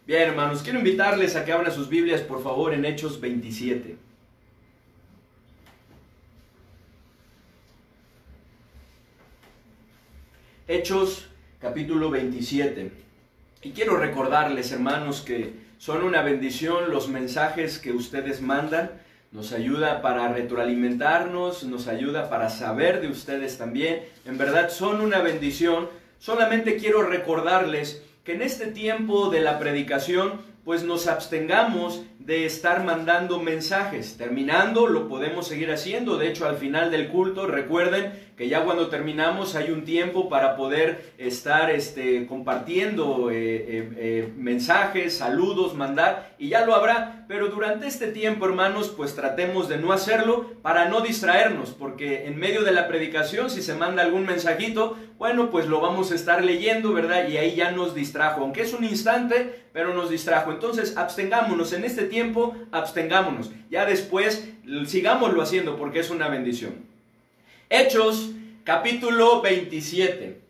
Bien, hermanos, quiero invitarles a que abran sus Biblias, por favor, en Hechos 27. Hechos, capítulo 27. Y quiero recordarles, hermanos, que son una bendición los mensajes que ustedes mandan. Nos ayuda para retroalimentarnos, nos ayuda para saber de ustedes también. En verdad, son una bendición. Solamente quiero recordarles que en este tiempo de la predicación, pues nos abstengamos de estar mandando mensajes. Terminando, lo podemos seguir haciendo. De hecho, al final del culto, recuerden que ya cuando terminamos hay un tiempo para poder estar compartiendo mensajes, saludos, mandar, y ya lo habrá. Pero durante este tiempo, hermanos, pues tratemos de no hacerlo para no distraernos, porque en medio de la predicación, si se manda algún mensajito, bueno, pues lo vamos a estar leyendo, ¿verdad? Y ahí ya nos distrajo, aunque es un instante, pero nos distrajo. Entonces, abstengámonos en este tiempo, abstengámonos. Ya después, sigámoslo haciendo porque es una bendición. Hechos, capítulo 27.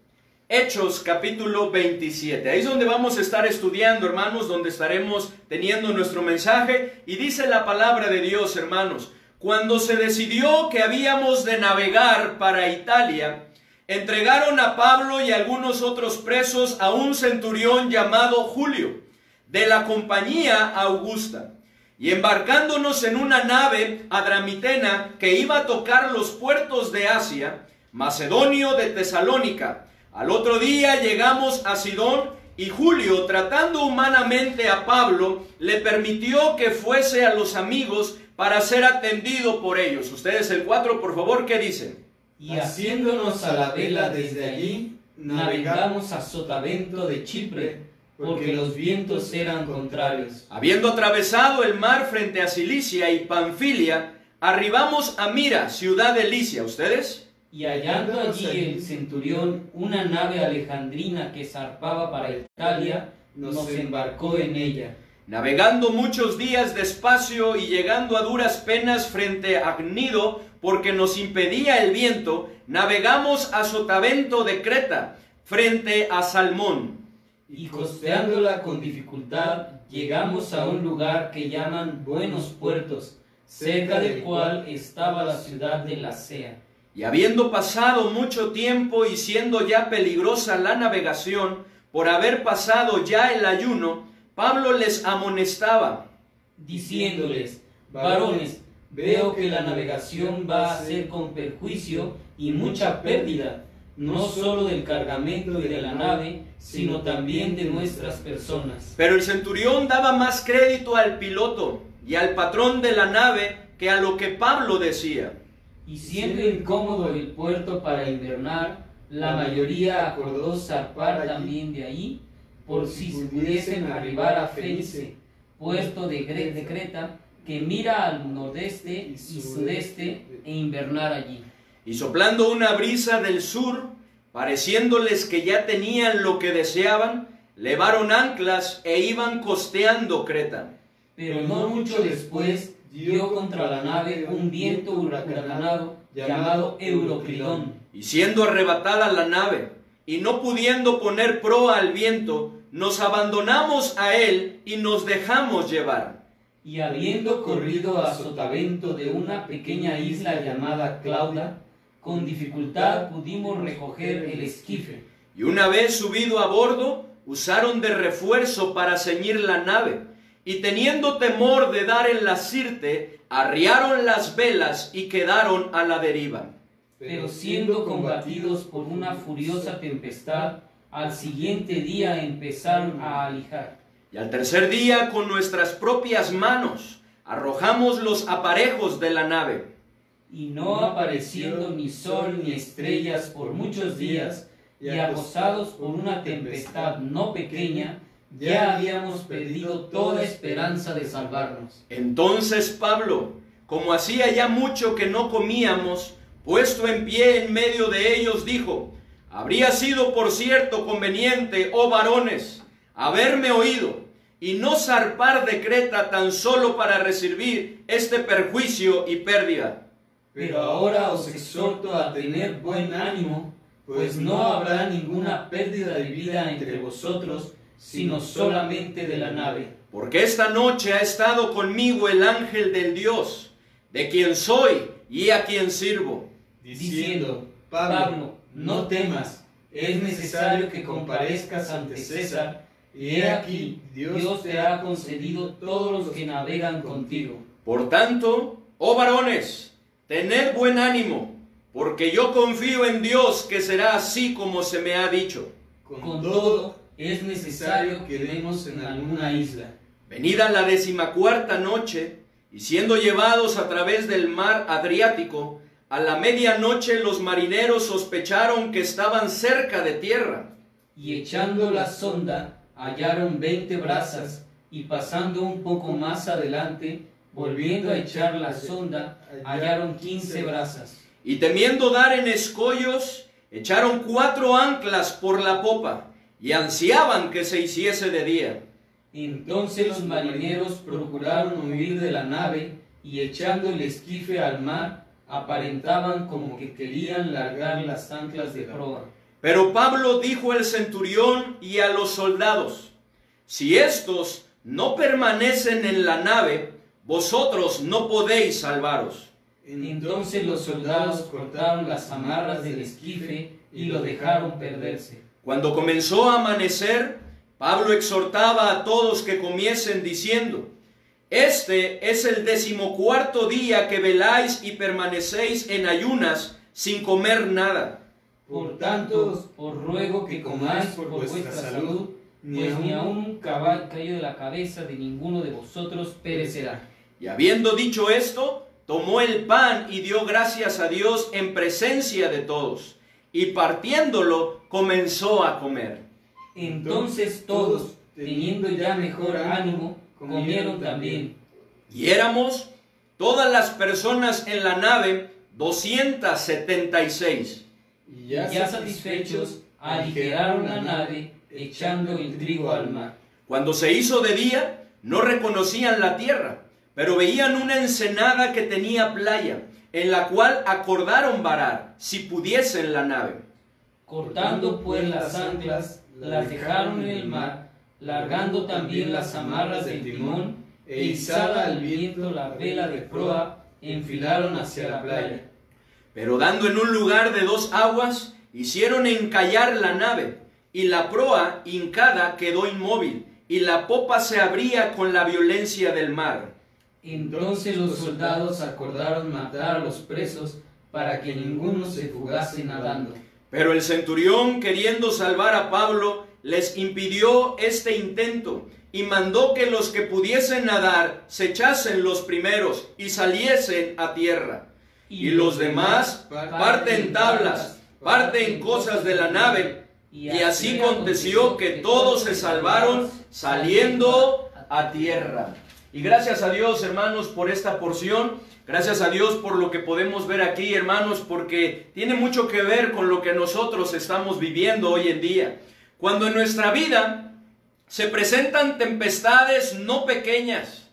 Hechos, capítulo 27. Ahí es donde vamos a estar estudiando, hermanos, donde estaremos teniendo nuestro mensaje. Y dice la palabra de Dios, hermanos: cuando se decidió que habíamos de navegar para Italia, entregaron a Pablo y algunos otros presos a un centurión llamado Julio, de la compañía Augusta. Y embarcándonos en una nave adramitena que iba a tocar los puertos de Asia, Macedonio de Tesalónica, al otro día llegamos a Sidón, y Julio, tratando humanamente a Pablo, le permitió que fuese a los amigos para ser atendido por ellos. Ustedes el 4, por favor, ¿qué dicen? Y haciéndonos a la vela desde allí, navegamos a Sotavento de Chipre, porque los vientos eran contrarios. Habiendo atravesado el mar frente a Cilicia y Panfilia, arribamos a Mira, ciudad de Licia. ¿Ustedes? Y hallando allí el centurión una nave alejandrina que zarpaba para Italia, nos embarcó en ella. Navegando muchos días despacio y llegando a duras penas frente a Gnido, porque nos impedía el viento, navegamos a Sotavento de Creta, frente a Salmón. Y costeándola con dificultad, llegamos a un lugar que llaman Buenos Puertos, cerca del cual estaba la ciudad de Lasea. Y habiendo pasado mucho tiempo y siendo ya peligrosa la navegación, por haber pasado ya el ayuno, Pablo les amonestaba, diciéndoles: varones, veo que la navegación va a ser con perjuicio y mucha pérdida, no solo del cargamento y de la nave, sino también de nuestras personas. Pero el centurión daba más crédito al piloto y al patrón de la nave que a lo que Pablo decía. Y siendo incómodo el puerto para invernar, la mayoría acordó zarpar también de ahí, por si pudiesen arribar a Fénice, puerto de Creta, que mira al nordeste y sudeste, e invernar allí. Y soplando una brisa del sur, pareciéndoles que ya tenían lo que deseaban, levaron anclas e iban costeando Creta. Pero no mucho después dio contra la nave un viento huracanado llamado Euroclidón. Y siendo arrebatada la nave, y no pudiendo poner proa al viento, nos abandonamos a él y nos dejamos llevar. Y habiendo corrido a Sotavento de una pequeña isla llamada Clauda, con dificultad pudimos recoger el esquife. Y una vez subido a bordo, usaron de refuerzo para ceñir la nave, y teniendo temor de dar en la sirte, arriaron las velas y quedaron a la deriva. Pero siendo combatidos por una furiosa tempestad, al siguiente día empezaron a alijar. Y al tercer día, con nuestras propias manos, arrojamos los aparejos de la nave. Y no apareciendo ni sol ni estrellas por muchos días, y acosados por una tempestad no pequeña, ya habíamos perdido toda esperanza de salvarnos. Entonces Pablo, como hacía ya mucho que no comíamos, puesto en pie en medio de ellos, dijo: habría sido por cierto conveniente, oh varones, haberme oído, y no zarpar de Creta tan solo para recibir este perjuicio y pérdida. Pero ahora os exhorto a tener buen ánimo, pues no habrá ninguna pérdida de vida entre vosotros, sino solamente de la nave. Porque esta noche ha estado conmigo el ángel del Dios, de quien soy y a quien sirvo, diciendo: Pablo, no temas, es necesario que comparezcas ante César, y he aquí, Dios te ha concedido todos los que navegan contigo. Por tanto, oh varones, tened buen ánimo, porque yo confío en Dios que será así como se me ha dicho. Con todo, es necesario que demos en alguna isla. Venida la 14ª noche, y siendo llevados a través del mar Adriático, a la medianoche los marineros sospecharon que estaban cerca de tierra. Y echando la sonda, hallaron 20 brazas, y pasando un poco más adelante, volviendo a echar la sonda, hallaron 15 brazas. Y temiendo dar en escollos, echaron 4 anclas por la popa, y ansiaban que se hiciese de día. Entonces los marineros procuraron huir de la nave, y echando el esquife al mar, aparentaban como que querían largar las anclas de proa. Pero Pablo dijo al centurión y a los soldados: si estos no permanecen en la nave, vosotros no podéis salvaros. Entonces los soldados cortaron las amarras del esquife y lo dejaron perderse. Cuando comenzó a amanecer, Pablo exhortaba a todos que comiesen diciendo: este es el 14º día que veláis y permanecéis en ayunas sin comer nada. Por tanto, os ruego que comáis por vuestra salud, pues ni aun un caballo caído de la cabeza de ninguno de vosotros perecerá. Y habiendo dicho esto, tomó el pan y dio gracias a Dios en presencia de todos, y partiéndolo comenzó a comer. Entonces todos, teniendo ya mejor ánimo, comieron también. Y éramos todas las personas en la nave 276. Y ya satisfechos, aligeraron la nave, echando el trigo al mar. Cuando se hizo de día, no reconocían la tierra, pero veían una ensenada que tenía playa, en la cual acordaron varar, si pudiesen la nave. Cortando pues las anclas, las dejaron en el mar, largando también las amarras del timón, e izada al viento la vela de proa, enfilaron hacia la playa. Pero dando en un lugar de 2 aguas, hicieron encallar la nave, y la proa hincada quedó inmóvil, y la popa se abría con la violencia del mar. Entonces los soldados acordaron matar a los presos, para que ninguno se fugase nadando. Pero el centurión, queriendo salvar a Pablo, les impidió este intento, y mandó que los que pudiesen nadar se echasen los primeros y saliesen a tierra. Y los demás parten tablas, parten cosas de la nave, y así aconteció que todos se salvaron saliendo a tierra. Y gracias a Dios, hermanos, por esta porción. Gracias a Dios por lo que podemos ver aquí, hermanos, porque tiene mucho que ver con lo que nosotros estamos viviendo hoy en día. Cuando en nuestra vida se presentan tempestades no pequeñas,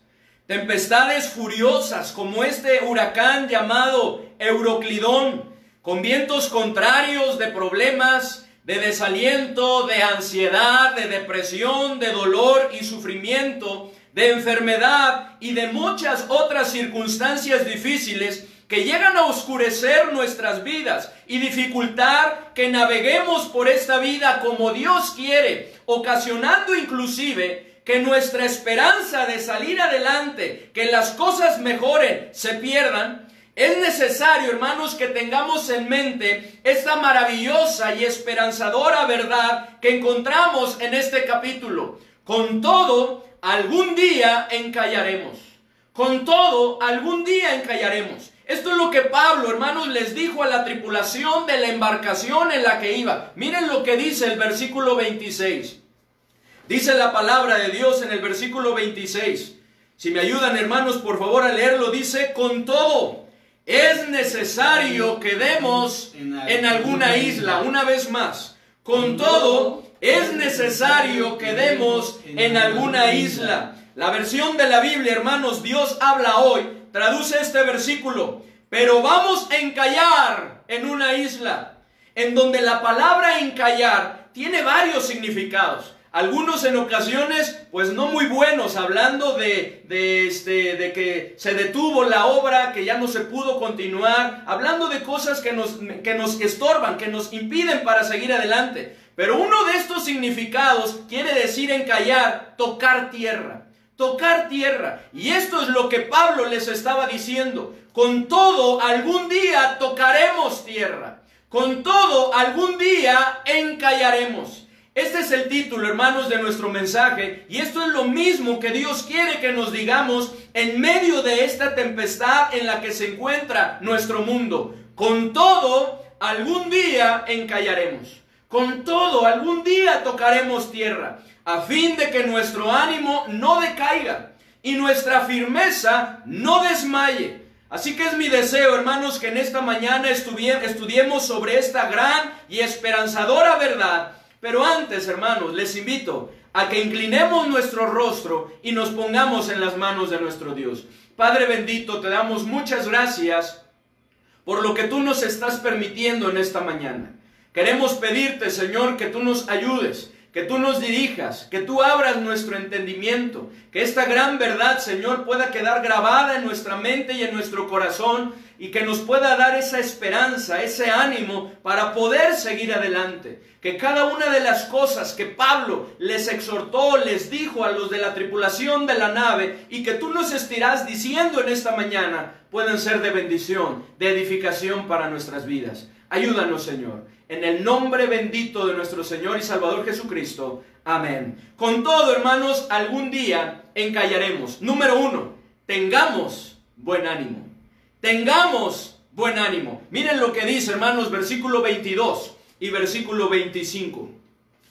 tempestades furiosas como este huracán llamado Euroclidón, con vientos contrarios de problemas, de desaliento, de ansiedad, de depresión, de dolor y sufrimiento, de enfermedad y de muchas otras circunstancias difíciles que llegan a oscurecer nuestras vidas y dificultar que naveguemos por esta vida como Dios quiere, ocasionando inclusive que nuestra esperanza de salir adelante, que las cosas mejoren, se pierdan. Es necesario, hermanos, que tengamos en mente esta maravillosa y esperanzadora verdad que encontramos en este capítulo. Con todo, algún día encallaremos. Con todo, algún día encallaremos. Esto es lo que Pablo, hermanos, les dijo a la tripulación de la embarcación en la que iba. Miren lo que dice el versículo 26. Dice la palabra de Dios en el versículo 26. Si me ayudan, hermanos, por favor a leerlo. Dice: con todo, es necesario que demos en alguna isla. Una vez más. Con todo, es necesario que demos en alguna isla. La versión de la Biblia, hermanos, Dios habla hoy, traduce este versículo: pero vamos a encallar en una isla, en donde la palabra encallar tiene varios significados. Algunos en ocasiones, pues no muy buenos, hablando de que se detuvo la obra, que ya no se pudo continuar, hablando de cosas que nos estorban, que nos impiden para seguir adelante. Pero uno de estos significados quiere decir encallar, tocar tierra. Tocar tierra. Y esto es lo que Pablo les estaba diciendo. Con todo, algún día tocaremos tierra. Con todo, algún día encallaremos. Este es el título, hermanos, de nuestro mensaje. Y esto es lo mismo que Dios quiere que nos digamos en medio de esta tempestad en la que se encuentra nuestro mundo. Con todo, algún día encallaremos. Con todo, algún día tocaremos tierra, a fin de que nuestro ánimo no decaiga y nuestra firmeza no desmaye. Así que es mi deseo, hermanos, que en esta mañana estudiemos sobre esta gran y esperanzadora verdad. Pero antes, hermanos, les invito a que inclinemos nuestro rostro y nos pongamos en las manos de nuestro Dios. Padre bendito, te damos muchas gracias por lo que tú nos estás permitiendo en esta mañana. Queremos pedirte, Señor, que tú nos ayudes, que tú nos dirijas, que tú abras nuestro entendimiento, que esta gran verdad, Señor, pueda quedar grabada en nuestra mente y en nuestro corazón y que nos pueda dar esa esperanza, ese ánimo para poder seguir adelante. Que cada una de las cosas que Pablo les exhortó, les dijo a los de la tripulación de la nave y que tú nos estarás diciendo en esta mañana, pueden ser de bendición, de edificación para nuestras vidas. Ayúdanos, Señor, en el nombre bendito de nuestro Señor y Salvador Jesucristo. Amén. Con todo, hermanos, algún día encallaremos. Número 1, tengamos buen ánimo. Tengamos buen ánimo. Miren lo que dice, hermanos, versículo 22 y versículo 25.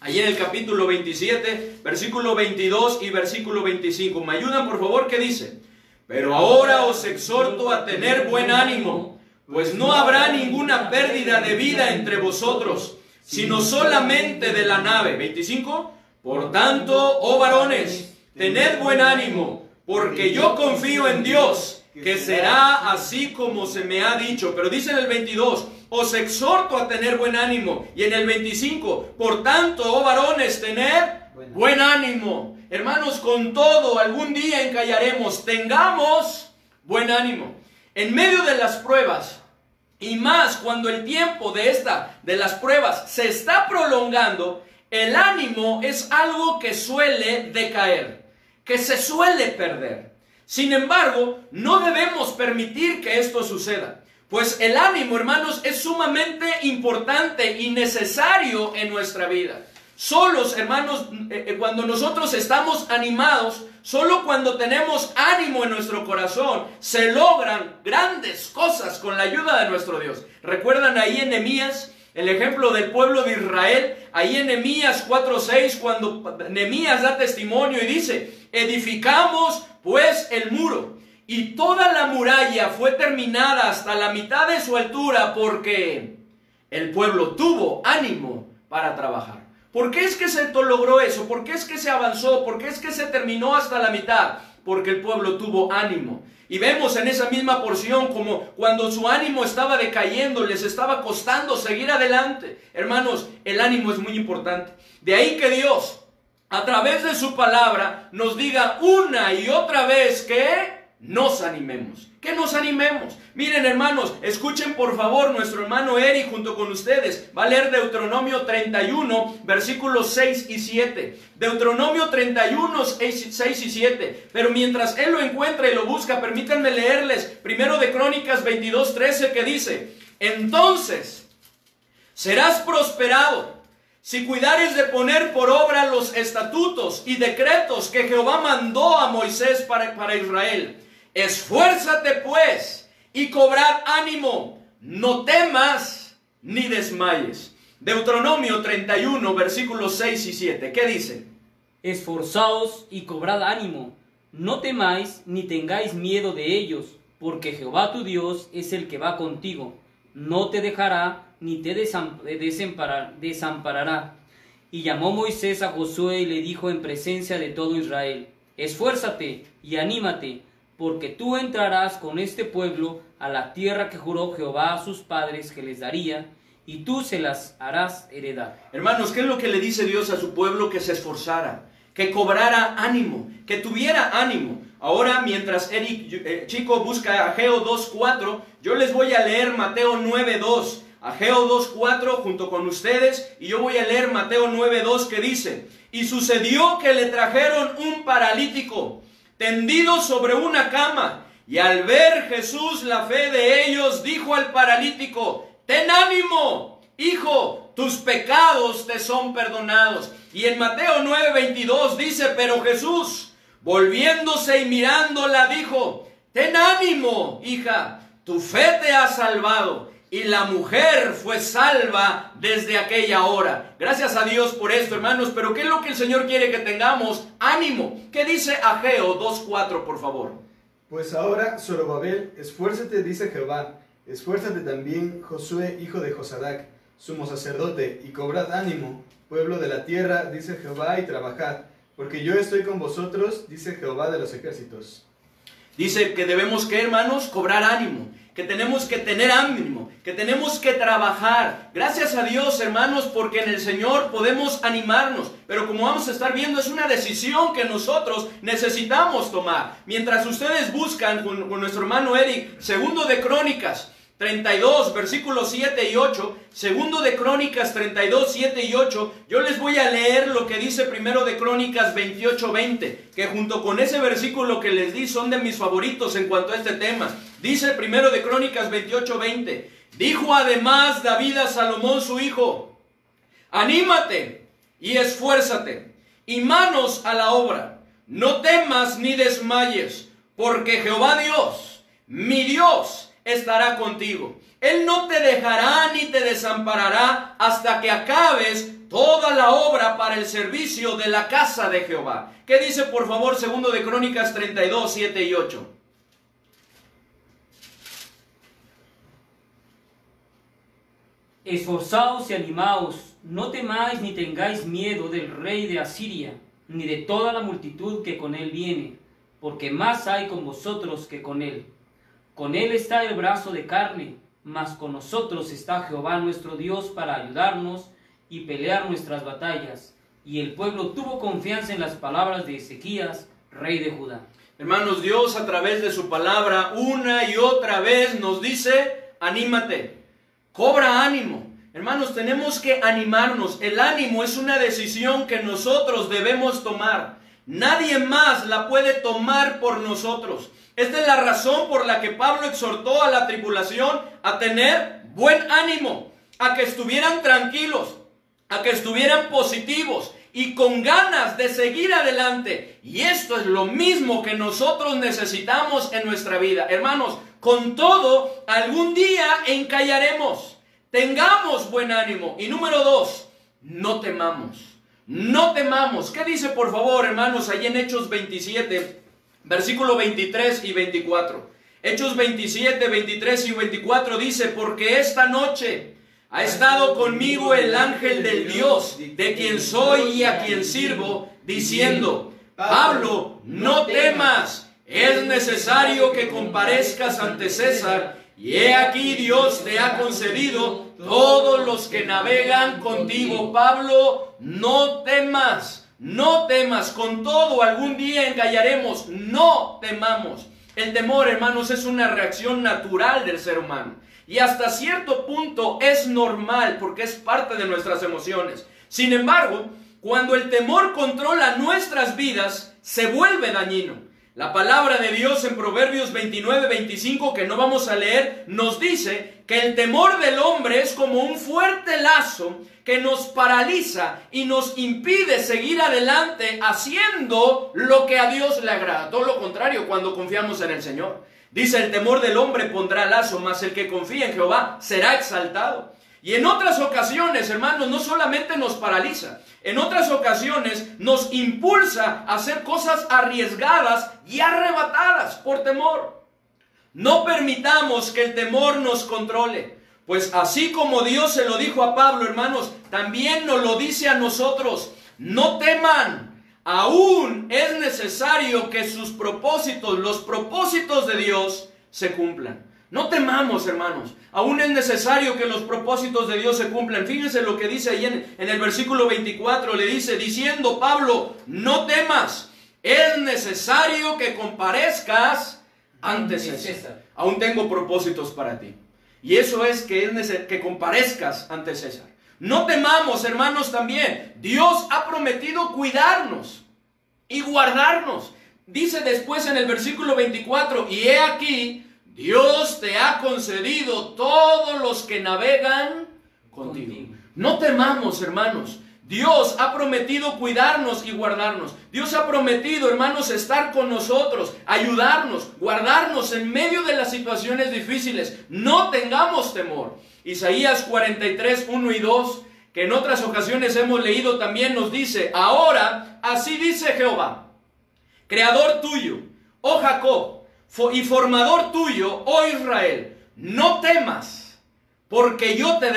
Allí en el capítulo 27, versículo 22 y versículo 25. ¿Me ayudan, por favor? ¿Qué dice? Pero ahora os exhorto a tener buen ánimo, pues no habrá ninguna pérdida de vida entre vosotros, sino solamente de la nave. 25. Por tanto, oh varones, tened buen ánimo, porque yo confío en Dios, que será así como se me ha dicho. Pero dice en el 22, os exhorto a tener buen ánimo. Y en el 25, por tanto, oh varones, tened buen ánimo. Hermanos, con todo, algún día encallaremos. Tengamos buen ánimo. En medio de las pruebas, y más cuando el tiempo de las pruebas se está prolongando, el ánimo es algo que suele decaer, que se suele perder. Sin embargo, no debemos permitir que esto suceda, pues el ánimo, hermanos, es sumamente importante y necesario en nuestra vida. Solos, hermanos, cuando nosotros estamos animados, solo cuando tenemos ánimo en nuestro corazón, se logran grandes cosas con la ayuda de nuestro Dios. ¿Recuerdan ahí en Nehemías, el ejemplo del pueblo de Israel? Ahí en Nehemías 4:6, cuando Nehemías da testimonio y dice, edificamos pues el muro, y toda la muralla fue terminada hasta la mitad de su altura, porque el pueblo tuvo ánimo para trabajar. ¿Por qué es que se logró eso? ¿Por qué es que se avanzó? ¿Por qué es que se terminó hasta la mitad? Porque el pueblo tuvo ánimo. Y vemos en esa misma porción como cuando su ánimo estaba decayendo, les estaba costando seguir adelante. Hermanos, el ánimo es muy importante. De ahí que Dios, a través de su palabra, nos diga una y otra vez que nos animemos. Que nos animemos. Miren, hermanos, escuchen por favor, nuestro hermano Eri junto con ustedes va a leer Deuteronomio 31, versículos 6 y 7. Deuteronomio 31, 6 y 7. Pero mientras él lo encuentra y lo busca, permítanme leerles primero de Crónicas 22, 13, que dice, entonces serás prosperado si cuidares de poner por obra los estatutos y decretos que Jehová mandó a Moisés para Israel. Esfuérzate pues y cobrad ánimo, no temas ni desmayes. Deuteronomio 31, versículos 6 y 7. ¿Qué dice? Esforzaos y cobrad ánimo, no temáis ni tengáis miedo de ellos, porque Jehová tu Dios es el que va contigo, no te dejará ni te desamparará. Y llamó Moisés a Josué y le dijo en presencia de todo Israel, esfuérzate y anímate, porque tú entrarás con este pueblo a la tierra que juró Jehová a sus padres que les daría, y tú se las harás heredar. Hermanos, ¿qué es lo que le dice Dios a su pueblo? Que se esforzara, que cobrara ánimo, que tuviera ánimo. Ahora, mientras Eric Chico busca Ageo 2.4, yo les voy a leer Mateo 9.2. Ageo 2.4 junto con ustedes, y yo voy a leer Mateo 9.2, que dice: y sucedió que le trajeron un paralítico tendido sobre una cama, y al ver Jesús la fe de ellos, dijo al paralítico: ten ánimo, hijo, tus pecados te son perdonados. Y en Mateo 9.22 dice: pero Jesús, volviéndose y mirándola, dijo: ten ánimo, hija, tu fe te ha salvado. Y la mujer fue salva desde aquella hora. Gracias a Dios por esto, hermanos. Pero ¿qué es lo que el Señor quiere que tengamos? Ánimo. ¿Qué dice Ageo 2.4, por favor? Pues ahora, Zorobabel, esfuérzate, dice Jehová. Esfuérzate también, Josué, hijo de Josadac, sumo sacerdote, y cobrad ánimo, pueblo de la tierra, dice Jehová, y trabajad, porque yo estoy con vosotros, dice Jehová de los ejércitos. Dice que debemos, ¿qué, hermanos? Cobrar ánimo, que tenemos que tener ánimo, que tenemos que trabajar. Gracias a Dios, hermanos, porque en el Señor podemos animarnos, pero como vamos a estar viendo, es una decisión que nosotros necesitamos tomar. Mientras ustedes buscan con nuestro hermano Eric, segundo de Crónicas 32, versículos 7 y 8, segundo de Crónicas 32, 7 y 8, yo les voy a leer lo que dice primero de Crónicas 28, 20, que junto con ese versículo que les di son de mis favoritos en cuanto a este tema. Dice primero de Crónicas 28, 20, dijo además David a Salomón su hijo: anímate y esfuérzate, y manos a la obra, no temas ni desmayes, porque Jehová Dios, mi Dios, estará contigo. Él no te dejará ni te desamparará hasta que acabes toda la obra para el servicio de la casa de Jehová. ¿Qué dice, por favor, segundo de Crónicas 32, 7 y 8? Esforzaos y animaos, no temáis ni tengáis miedo del rey de Asiria, ni de toda la multitud que con él viene, porque más hay con vosotros que con él. Con él está el brazo de carne, mas con nosotros está Jehová nuestro Dios para ayudarnos y pelear nuestras batallas. Y el pueblo tuvo confianza en las palabras de Ezequías, rey de Judá. Hermanos, Dios a través de su palabra una y otra vez nos dice: anímate, cobra ánimo. Hermanos, tenemos que animarnos. El ánimo es una decisión que nosotros debemos tomar. Nadie más la puede tomar por nosotros. Esta es la razón por la que Pablo exhortó a la tripulación a tener buen ánimo, a que estuvieran tranquilos, a que estuvieran positivos y con ganas de seguir adelante. Y esto es lo mismo que nosotros necesitamos en nuestra vida. Hermanos, con todo, algún día encallaremos. Tengamos buen ánimo. Y número 2, no temamos. No temamos. ¿Qué dice, por favor, hermanos, ahí en Hechos 27, versículo 23 y 24? Hechos 27, 23 y 24 dice: porque esta noche ha estado conmigo el ángel del Dios, de quien soy y a quien sirvo, diciendo: Pablo, no temas, es necesario que comparezcas ante César, y he aquí Dios te ha concedido todos los que navegan contigo. Pablo, no temas, no temas, con todo algún día encallaremos, no temamos. El temor, hermanos, es una reacción natural del ser humano. Y hasta cierto punto es normal porque es parte de nuestras emociones. Sin embargo, cuando el temor controla nuestras vidas, se vuelve dañino. La palabra de Dios en Proverbios 29, 25, que no vamos a leer, nos dice que el temor del hombre es como un fuerte lazo que nos paraliza y nos impide seguir adelante haciendo lo que a Dios le agrada. Todo lo contrario cuando confiamos en el Señor. Dice: el temor del hombre pondrá lazo, mas el que confía en Jehová será exaltado. Y en otras ocasiones, hermanos, no solamente nos paraliza, en otras ocasiones nos impulsa a hacer cosas arriesgadas y arrebatadas por temor. No permitamos que el temor nos controle, pues así como Dios se lo dijo a Pablo, hermanos, también nos lo dice a nosotros: no teman. Aún es necesario que sus propósitos, los propósitos de Dios, se cumplan. No temamos, hermanos. Aún es necesario que los propósitos de Dios se cumplan. Fíjense lo que dice ahí en el versículo 24. Le dice, diciendo Pablo, no temas. Es necesario que comparezcas ante César. Aún tengo propósitos para ti. Y eso es que comparezcas ante César. No temamos, hermanos, también. Dios ha prometido cuidarnos y guardarnos. Dice después en el versículo 24, y he aquí, Dios te ha concedido todos los que navegan contigo. No temamos, hermanos. Dios ha prometido cuidarnos y guardarnos. Dios ha prometido, hermanos, estar con nosotros, ayudarnos, guardarnos en medio de las situaciones difíciles. No tengamos temor. Isaías 43, 1 y 2, que en otras ocasiones hemos leído también, nos dice, ahora, así dice Jehová, creador tuyo, oh Jacob, y formador tuyo, oh Israel, no temas, porque yo te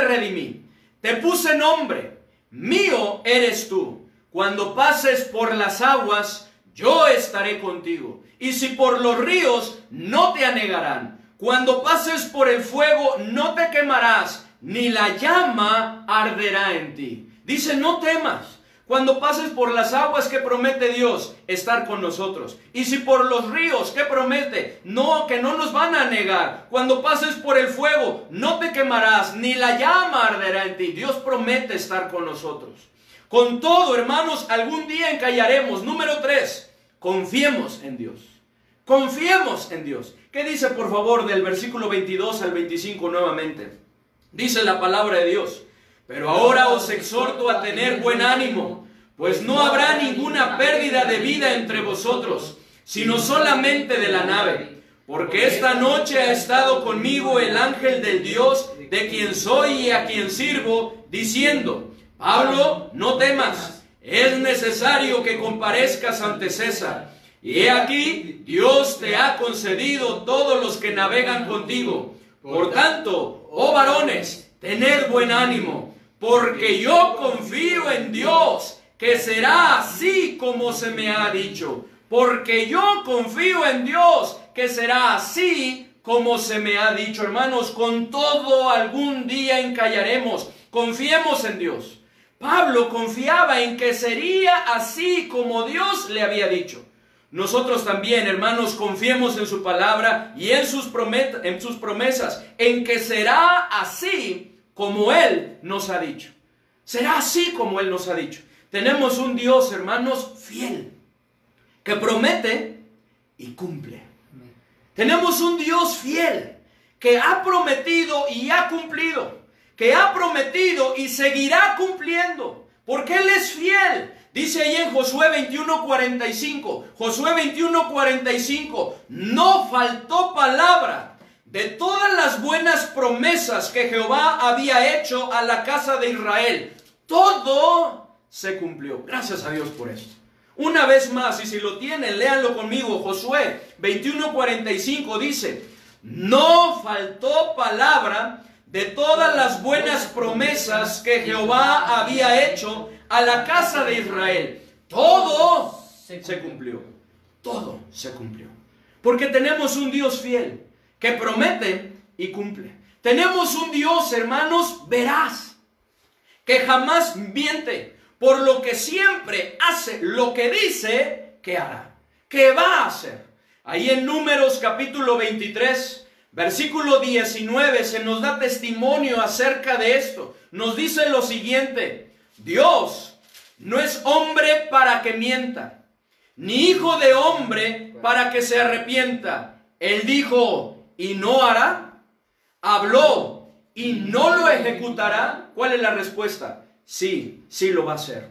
redimí, te puse nombre, mío eres tú. Cuando pases por las aguas, yo estaré contigo, y si por los ríos, no te anegarán. Cuando pases por el fuego, no te quemarás, ni la llama arderá en ti. Dice, no temas. Cuando pases por las aguas, ¿qué promete Dios? Estar con nosotros. Y si por los ríos, ¿qué promete? No, que no nos van a negar. Cuando pases por el fuego, no te quemarás, ni la llama arderá en ti. Dios promete estar con nosotros. Con todo, hermanos, algún día encallaremos. Número 3, confiemos en Dios. Confiemos en Dios. ¿Qué dice, por favor, del versículo 22 al 25 nuevamente? Dice la palabra de Dios. Pero ahora os exhorto a tener buen ánimo, pues no habrá ninguna pérdida de vida entre vosotros, sino solamente de la nave. Porque esta noche ha estado conmigo el ángel del Dios, de quien soy y a quien sirvo, diciendo, Pablo, no temas, es necesario que comparezcas ante César. Y he aquí, Dios te ha concedido todos los que navegan contigo. Por tanto, oh varones, tened buen ánimo, porque yo confío en Dios, que será así como se me ha dicho. Porque yo confío en Dios, que será así como se me ha dicho. Hermanos, con todo algún día encallaremos. Confiemos en Dios. Pablo confiaba en que sería así como Dios le había dicho. Nosotros también, hermanos, confiemos en su palabra y en sus promesas, en que será así como Él nos ha dicho. Será así como Él nos ha dicho. Tenemos un Dios, hermanos, fiel, que promete y cumple. Tenemos un Dios fiel, que ha prometido y ha cumplido, que ha prometido y seguirá cumpliendo, porque Él es fiel. Dice ahí en Josué 21:45, Josué 21:45, no faltó palabra de todas las buenas promesas que Jehová había hecho a la casa de Israel. Todo se cumplió. Gracias a Dios por esto. Una vez más, y si lo tienen, léanlo conmigo. Josué 21:45 dice, no faltó palabra de todas las buenas promesas que Jehová había hecho a la casa de Israel. Todo se cumplió. Todo se cumplió. Porque tenemos un Dios fiel, que promete y cumple. Tenemos un Dios, hermanos, veraz, que jamás miente, por lo que siempre hace lo que dice que hará, que va a hacer. Ahí en Números capítulo 23, versículo 19, se nos da testimonio acerca de esto. Nos dice lo siguiente: Dios no es hombre para que mienta, ni hijo de hombre para que se arrepienta. Él dijo y no hará, habló y no lo ejecutará. ¿Cuál es la respuesta? Sí, sí lo va a hacer.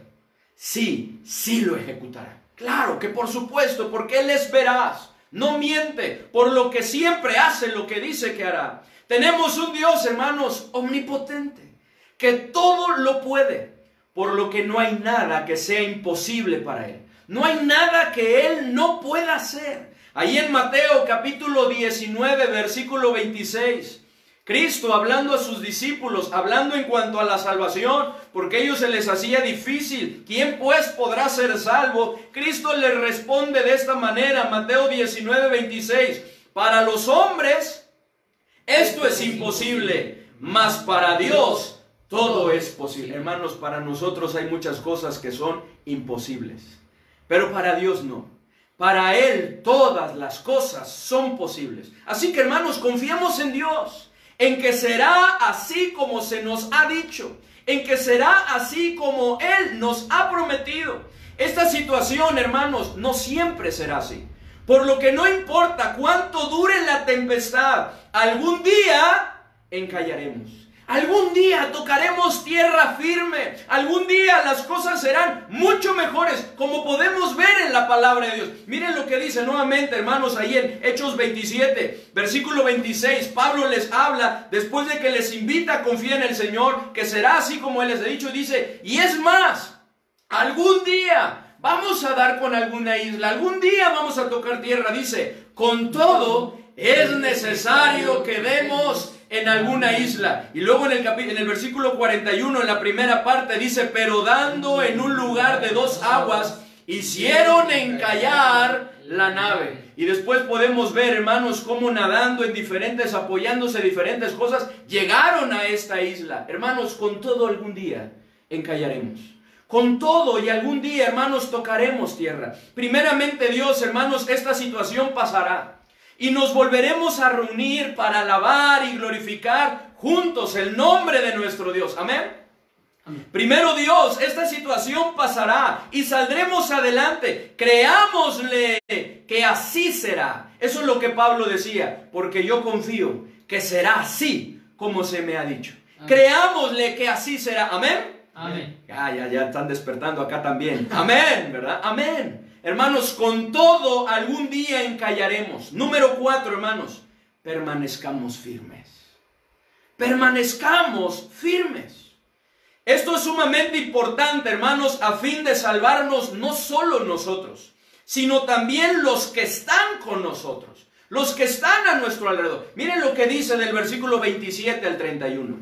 Sí, sí lo ejecutará. Claro que por supuesto, porque Él es veraz, no miente, por lo que siempre hace lo que dice que hará. Tenemos un Dios, hermanos, omnipotente, que todo lo puede, por lo que no hay nada que sea imposible para Él. No hay nada que Él no pueda hacer. Ahí en Mateo capítulo 19, versículo 26, Cristo hablando a sus discípulos, hablando en cuanto a la salvación, porque a ellos se les hacía difícil. ¿Quién pues podrá ser salvo? Cristo les responde de esta manera, Mateo 19, 26. Para los hombres esto es imposible, mas para Dios todo es posible. Hermanos, para nosotros hay muchas cosas que son imposibles, pero para Dios no. Para Él todas las cosas son posibles. Así que, hermanos, confiemos en Dios, en que será así como se nos ha dicho, en que será así como Él nos ha prometido. Esta situación, hermanos, no siempre será así. Por lo que no importa cuánto dure la tempestad, algún día encallaremos. Algún día tocaremos tierra firme. Algún día las cosas serán mucho mejores, como podemos ver en la palabra de Dios. Miren lo que dice nuevamente, hermanos, ahí en Hechos 27, versículo 26. Pablo les habla después de que les invita a confiar en el Señor, que será así como Él les ha dicho. Dice, y es más, algún día vamos a dar con alguna isla, algún día vamos a tocar tierra. Dice, con todo es necesario que demos en alguna isla. Y luego en el versículo 41, en la primera parte, dice, pero dando en un lugar de 2 aguas, hicieron encallar la nave. Y después podemos ver, hermanos, cómo nadando en diferentes, apoyándose en diferentes cosas, llegaron a esta isla. Hermanos, con todo algún día encallaremos. Con todo y algún día, hermanos, tocaremos tierra. Primeramente Dios, hermanos, esta situación pasará. Y nos volveremos a reunir para alabar y glorificar juntos el nombre de nuestro Dios. Amén. Amén. Primero Dios, esta situación pasará y saldremos adelante. Creámosle que así será. Eso es lo que Pablo decía, porque yo confío que será así como se me ha dicho. Amén. Creámosle que así será. Amén. Amén. Ya están despertando acá también. Amén, ¿verdad? Amén. Hermanos, con todo algún día encallaremos. Número 4, hermanos, permanezcamos firmes. Permanezcamos firmes. Esto es sumamente importante, hermanos, a fin de salvarnos no solo nosotros, sino también los que están con nosotros, los que están a nuestro alrededor. Miren lo que dice del versículo 27 al 31.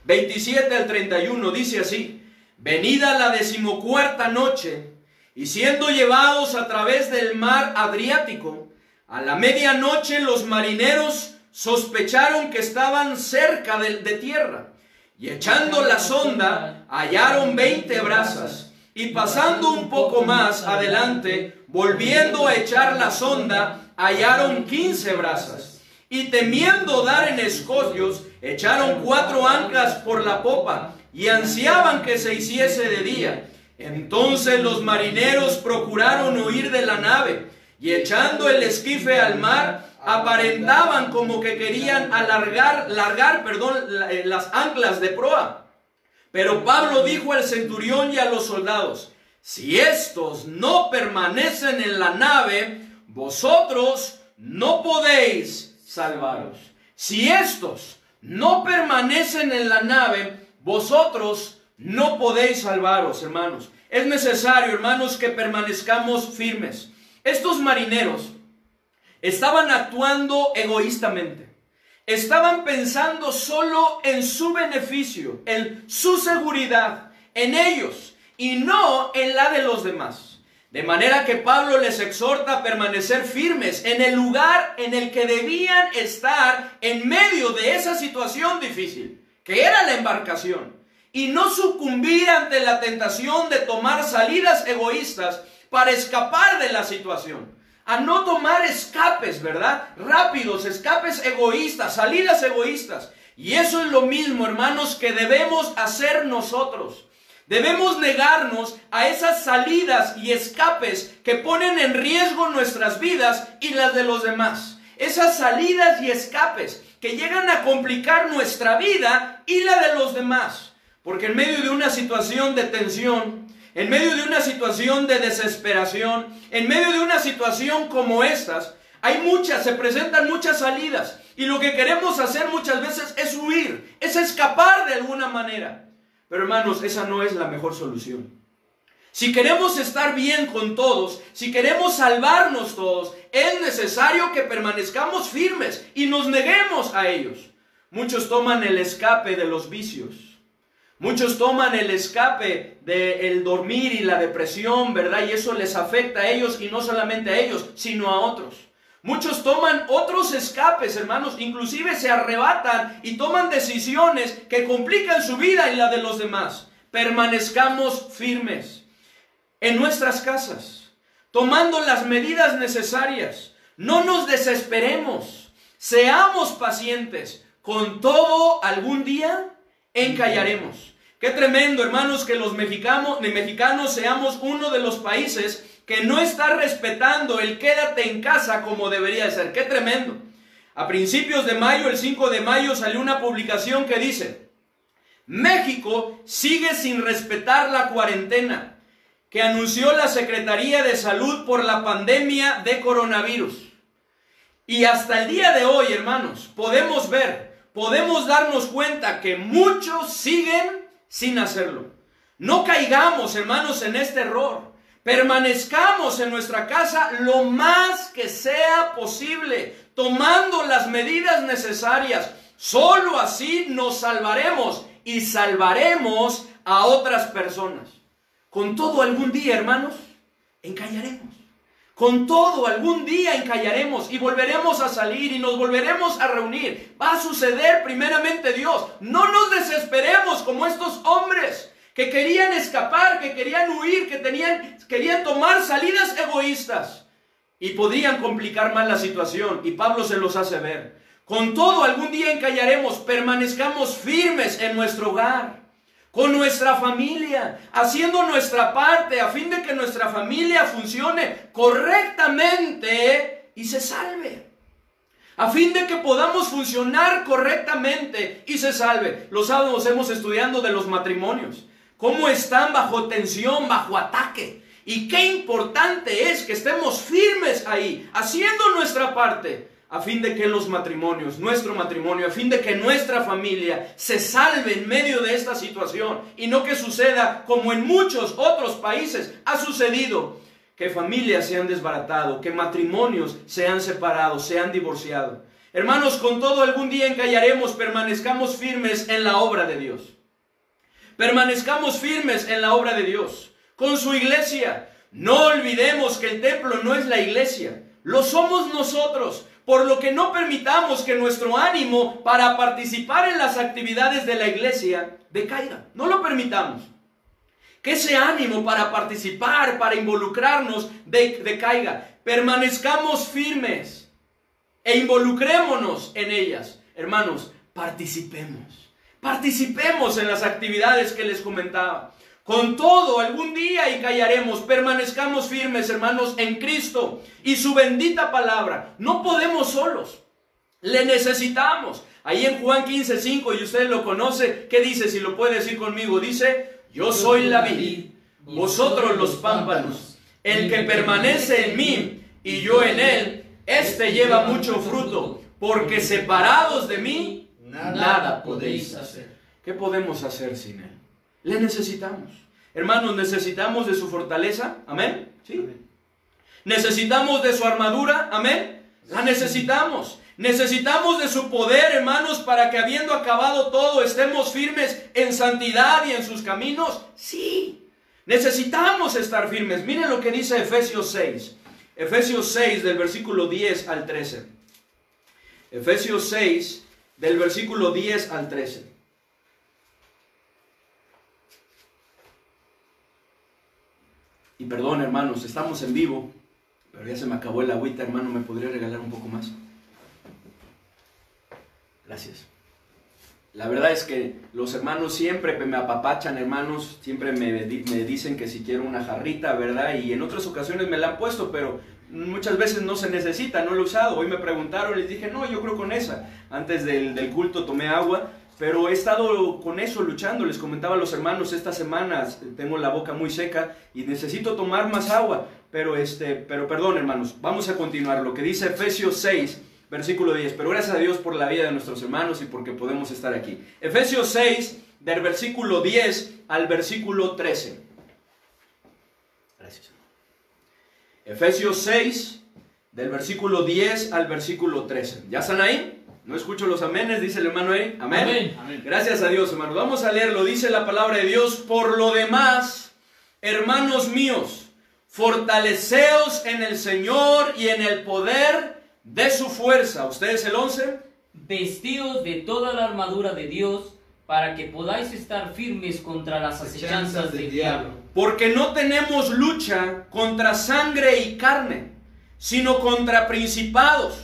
27 al 31 dice así: venida la 14ª noche, y siendo llevados a través del mar Adriático, a la medianoche los marineros sospecharon que estaban cerca de tierra, y echando la sonda hallaron 20 brazas, y pasando un poco más adelante, volviendo a echar la sonda, hallaron 15 brazas, y temiendo dar en escollos, echaron 4 anclas por la popa, y ansiaban que se hiciese de día. Entonces los marineros procuraron huir de la nave, y echando el esquife al mar, aparentaban como que querían largar las anclas de proa. Pero Pablo dijo al centurión y a los soldados: si estos no permanecen en la nave, vosotros no podéis salvaros. Si estos no permanecen en la nave, vosotros no podéis salvaros, hermanos. Es necesario, hermanos, que permanezcamos firmes. Estos marineros estaban actuando egoístamente. Estaban pensando solo en su beneficio, en su seguridad, en ellos, y no en la de los demás. De manera que Pablo les exhorta a permanecer firmes en el lugar en el que debían estar en medio de esa situación difícil, que era la embarcación, y no sucumbir ante la tentación de tomar salidas egoístas para escapar de la situación. A no tomar escapes, ¿verdad? Rápidos, escapes egoístas, salidas egoístas. Y eso es lo mismo, hermanos, que debemos hacer nosotros. Debemos negarnos a esas salidas y escapes que ponen en riesgo nuestras vidas y las de los demás. Esas salidas y escapes que llegan a complicar nuestra vida y la de los demás. Porque en medio de una situación de tensión, en medio de una situación de desesperación, en medio de una situación como estas, se presentan muchas salidas. Y lo que queremos hacer muchas veces es huir, es escapar de alguna manera. Pero hermanos, esa no es la mejor solución. Si queremos estar bien con todos, si queremos salvarnos todos, es necesario que permanezcamos firmes y nos neguemos a ellos. Muchos toman el escape de los vicios. Muchos toman el escape del dormir y la depresión, ¿verdad? Y eso les afecta a ellos, y no solamente a ellos, sino a otros. Muchos toman otros escapes, hermanos, inclusive se arrebatan y toman decisiones que complican su vida y la de los demás. Permanezcamos firmes en nuestras casas, tomando las medidas necesarias. No nos desesperemos, seamos pacientes. Con todo, algún día encallaremos. Qué tremendo, hermanos, que los mexicanos seamos uno de los países que no está respetando el quédate en casa como debería ser. Qué tremendo. A principios de mayo, el 5 de mayo, salió una publicación que dice: México sigue sin respetar la cuarentena que anunció la Secretaría de Salud por la pandemia de coronavirus. Y hasta el día de hoy, hermanos, podemos darnos cuenta que muchos siguen sin hacerlo. No caigamos, hermanos, en este error. Permanezcamos en nuestra casa lo más que sea posible, tomando las medidas necesarias. Solo así nos salvaremos y salvaremos a otras personas. Con todo, algún día, hermanos, encallaremos. Con todo, algún día encallaremos y volveremos a salir y nos volveremos a reunir. Va a suceder primeramente Dios. No nos desesperemos como estos hombres que querían escapar, que querían huir, que querían tomar salidas egoístas y podrían complicar más la situación, y Pablo se los hace ver. Con todo, algún día encallaremos. Permanezcamos firmes en nuestro hogar, con nuestra familia, haciendo nuestra parte a fin de que nuestra familia funcione correctamente y se salve. A fin de que podamos funcionar correctamente y se salve. Los sábados hemos estudiado de los matrimonios, cómo están bajo tensión, bajo ataque. Y qué importante es que estemos firmes ahí, haciendo nuestra parte, a fin de que los matrimonios, nuestro matrimonio, a fin de que nuestra familia se salve en medio de esta situación. Y no que suceda como en muchos otros países ha sucedido, que familias se han desbaratado, que matrimonios se han separado, se han divorciado. Hermanos, con todo, algún día encallaremos. Permanezcamos firmes en la obra de Dios. Permanezcamos firmes en la obra de Dios, con su iglesia. No olvidemos que el templo no es la iglesia, lo somos nosotros, por lo que no permitamos que nuestro ánimo para participar en las actividades de la iglesia decaiga. No lo permitamos. Que ese ánimo para participar, para involucrarnos, decaiga. Permanezcamos firmes e involucrémonos en ellas. Hermanos, participemos. Participemos en las actividades que les comentaba. Con todo, algún día encallaremos. Permanezcamos firmes, hermanos, en Cristo y su bendita palabra. No podemos solos. Le necesitamos. Ahí en Juan 15:5, y usted lo conoce, ¿qué dice? Si lo puede decir conmigo. Dice: yo soy la vid, vosotros los pámpanos. El que permanece en mí y yo en él, éste lleva mucho fruto, porque separados de mí, nada podéis hacer. ¿Qué podemos hacer sin él? Le necesitamos. Hermanos, necesitamos de su fortaleza. Amén. ¿Sí? Amén. Necesitamos de su armadura. Amén. La necesitamos. Necesitamos de su poder, hermanos, para que habiendo acabado todo, estemos firmes en santidad y en sus caminos. Sí. Necesitamos estar firmes. Miren lo que dice Efesios 6. Efesios 6 del versículo 10 al 13. Efesios 6 del versículo 10 al 13. Y perdón, hermanos, estamos en vivo, pero ya se me acabó el agüita, hermano, ¿me podría regalar un poco más? Gracias. La verdad es que los hermanos siempre me apapachan, hermanos, siempre me dicen que si quiero una jarrita, ¿verdad? Y en otras ocasiones me la han puesto, pero muchas veces no se necesita, no lo he usado. Hoy me preguntaron, les dije, no, yo creo con esa. Antes del culto tomé agua, pero he estado con eso luchando. Les comentaba a los hermanos, estas semanas tengo la boca muy seca y necesito tomar más agua. Pero perdón, hermanos, vamos a continuar. Lo que dice Efesios 6, versículo 10. Pero gracias a Dios por la vida de nuestros hermanos y porque podemos estar aquí. Efesios 6, del versículo 10 al versículo 13. Gracias. Efesios 6, del versículo 10 al versículo 13. ¿Ya están ahí? No escucho los amenes, dice el hermano ahí. Amén. Amén. Amén. Gracias a Dios, hermano. Vamos a leerlo. Dice la palabra de Dios: por lo demás, hermanos míos, fortaleceos en el Señor y en el poder de su fuerza. ¿Ustedes el 11? Vestidos de toda la armadura de Dios, para que podáis estar firmes contra las acechanzas del diablo. Porque no tenemos lucha contra sangre y carne, sino contra principados,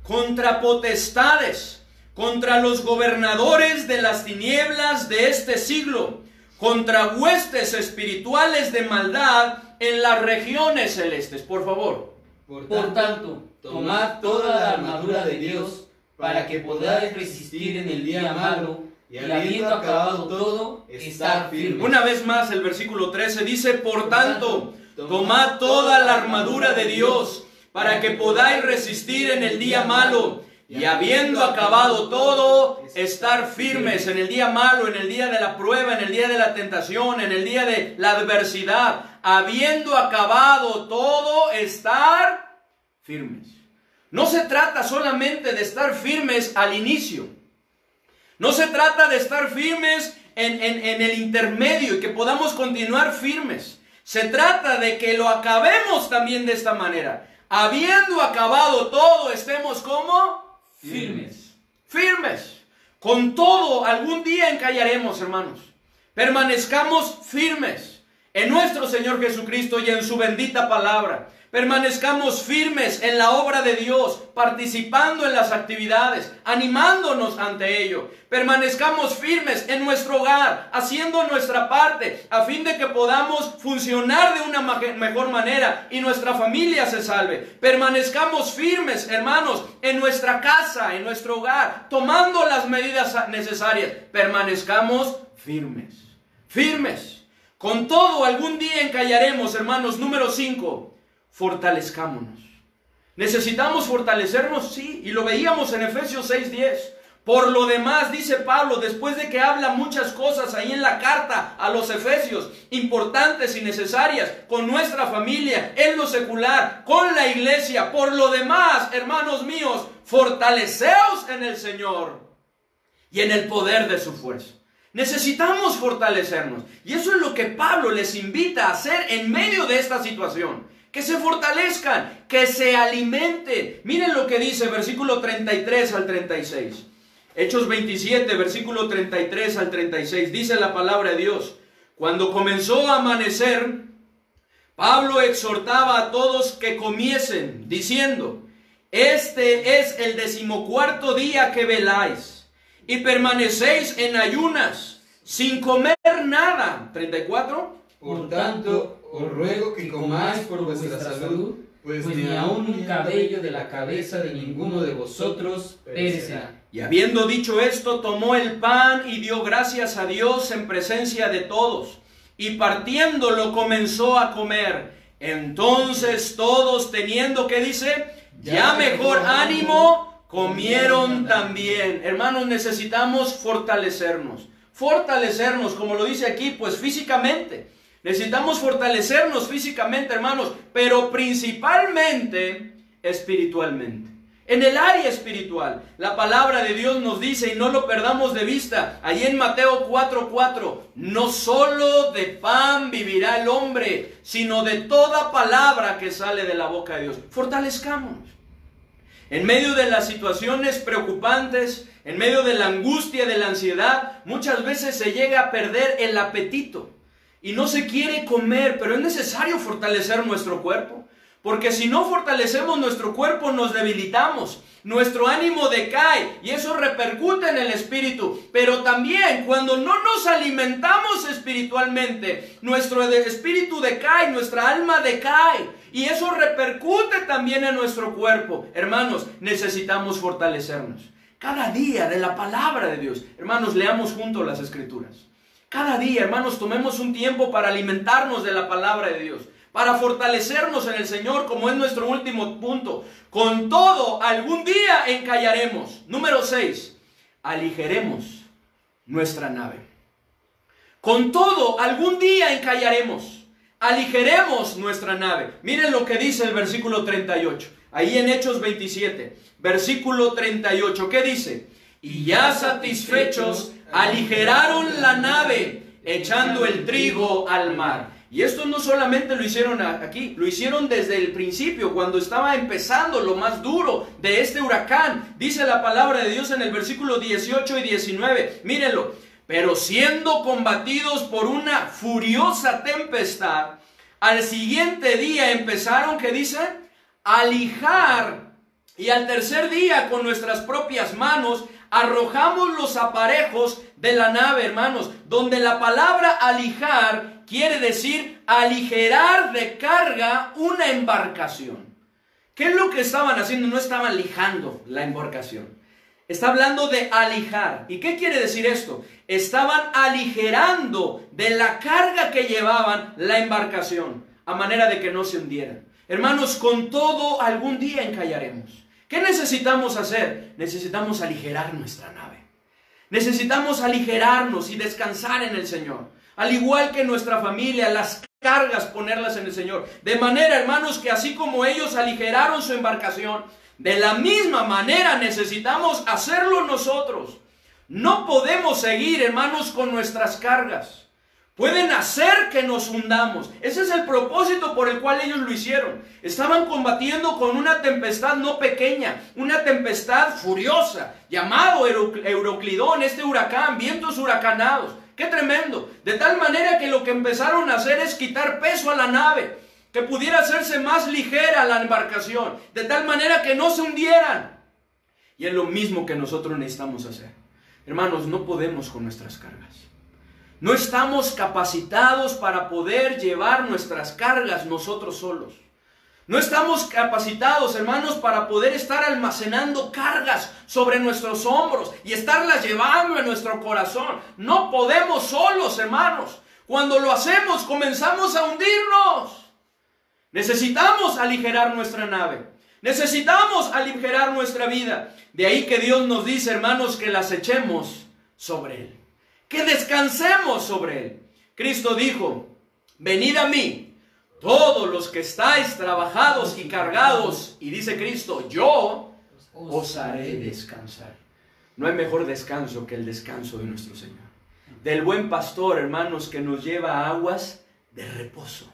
contra potestades, contra los gobernadores de las tinieblas de este siglo, contra huestes espirituales de maldad en las regiones celestes. Por favor. Por tanto, tomad toda la armadura de Dios, para que podáis resistir en el día malo, y habiendo acabado todo, estar firmes. Una vez más el versículo 13 dice: por tanto, tomad toda la armadura de Dios, para que podáis resistir en el día malo, y habiendo acabado todo, estar firmes en el día malo, en el día de la prueba, en el día de la tentación, en el día de la adversidad. Habiendo acabado todo, estar firmes. No se trata solamente de estar firmes al inicio. No se trata de estar firmes en el intermedio y que podamos continuar firmes. Se trata de que lo acabemos también de esta manera. Habiendo acabado todo, estemos como firmes. Firmes. Con todo, algún día encallaremos, hermanos. Permanezcamos firmes en nuestro Señor Jesucristo y en su bendita palabra. Permanezcamos firmes en la obra de Dios, participando en las actividades, animándonos ante ello. Permanezcamos firmes en nuestro hogar, haciendo nuestra parte, a fin de que podamos funcionar de una mejor manera y nuestra familia se salve. Permanezcamos firmes, hermanos, en nuestra casa, en nuestro hogar, tomando las medidas necesarias. Permanezcamos firmes, firmes. Con todo, algún día encallaremos, hermanos. Número 5. Fortalezcámonos. ¿Necesitamos fortalecernos? Sí, y lo veíamos en Efesios 6:10. Por lo demás, dice Pablo, después de que habla muchas cosas ahí en la carta a los Efesios, importantes y necesarias, con nuestra familia, en lo secular, con la iglesia. Por lo demás, hermanos míos, fortaleceos en el Señor y en el poder de su fuerza. Necesitamos fortalecernos, y eso es lo que Pablo les invita a hacer en medio de esta situación. Que se fortalezcan, que se alimenten. Miren lo que dice versículo 33 al 36. Hechos 27, versículo 33 al 36. Dice la palabra de Dios: cuando comenzó a amanecer, Pablo exhortaba a todos que comiesen, diciendo: este es el 14º día que veláis, y permanecéis en ayunas, sin comer nada. 34. Por tanto, os ruego que comáis por vuestra salud, pues ni aun un cabello de la cabeza de ninguno de vosotros perecerá. Y habiendo dicho esto, tomó el pan y dio gracias a Dios en presencia de todos, y partiéndolo comenzó a comer. Entonces todos, teniendo, ¿qué dice? Ya mejor ánimo, comieron también. Hermanos, necesitamos fortalecernos. Fortalecernos, como lo dice aquí, pues físicamente. Necesitamos fortalecernos físicamente, hermanos, pero principalmente espiritualmente. En el área espiritual, la palabra de Dios nos dice, y no lo perdamos de vista, ahí en Mateo 4:4, no solo de pan vivirá el hombre, sino de toda palabra que sale de la boca de Dios. Fortalezcámonos. En medio de las situaciones preocupantes, en medio de la angustia, de la ansiedad, muchas veces se llega a perder el apetito y no se quiere comer, pero es necesario fortalecer nuestro cuerpo. Porque si no fortalecemos nuestro cuerpo, nos debilitamos, nuestro ánimo decae y eso repercute en el espíritu. Pero también cuando no nos alimentamos espiritualmente, nuestro espíritu decae, nuestra alma decae y eso repercute también en nuestro cuerpo. Hermanos, necesitamos fortalecernos. Cada día de la palabra de Dios. Hermanos, leamos juntos las Escrituras. Cada día, hermanos, tomemos un tiempo para alimentarnos de la palabra de Dios, para fortalecernos en el Señor, como es nuestro último punto. Con todo, algún día encallaremos. Número 6, aligeremos nuestra nave. Con todo, algún día encallaremos. Aligeremos nuestra nave. Miren lo que dice el versículo 38. Ahí en Hechos 27, versículo 38. ¿Qué dice? Y ya satisfechos, aligeraron la nave, echando el trigo al mar. Y esto no solamente lo hicieron aquí, lo hicieron desde el principio, cuando estaba empezando lo más duro de este huracán. Dice la palabra de Dios en el versículo 18 y 19, mírenlo. Pero siendo combatidos por una furiosa tempestad, al siguiente día empezaron, ¿qué dice? A lijar, y al tercer día con nuestras propias manos arrojamos los aparejos de la nave, hermanos, donde la palabra alijar quiere decir aligerar de carga una embarcación. ¿Qué es lo que estaban haciendo? No estaban lijando la embarcación. Está hablando de alijar. ¿Y qué quiere decir esto? Estaban aligerando de la carga que llevaban la embarcación, a manera de que no se hundieran. Hermanos, con todo algún día encallaremos. ¿Qué necesitamos hacer? Necesitamos aligerar nuestra nave. Necesitamos aligerarnos y descansar en el Señor. Al igual que nuestra familia, las cargas ponerlas en el Señor. De manera, hermanos, que así como ellos aligeraron su embarcación, de la misma manera necesitamos hacerlo nosotros. No podemos seguir, hermanos, con nuestras cargas. Pueden hacer que nos hundamos. Ese es el propósito por el cual ellos lo hicieron. Estaban combatiendo con una tempestad no pequeña, una tempestad furiosa, llamado Euroclidón, este huracán, vientos huracanados. ¡Qué tremendo! De tal manera que lo que empezaron a hacer es quitar peso a la nave, que pudiera hacerse más ligera la embarcación, de tal manera que no se hundieran. Y es lo mismo que nosotros necesitamos hacer. Hermanos, no podemos con nuestras cargas. No estamos capacitados para poder llevar nuestras cargas nosotros solos. No estamos capacitados, hermanos, para poder estar almacenando cargas sobre nuestros hombros y estarlas llevando en nuestro corazón. No podemos solos, hermanos. Cuando lo hacemos, comenzamos a hundirnos. Necesitamos aligerar nuestra nave. Necesitamos aligerar nuestra vida. De ahí que Dios nos dice, hermanos, que las echemos sobre Él. Que descansemos sobre Él. Cristo dijo, venid a mí, todos los que estáis trabajados y cargados, y dice Cristo, yo os haré descansar. No hay mejor descanso que el descanso de nuestro Señor. Del buen pastor, hermanos, que nos lleva a aguas de reposo,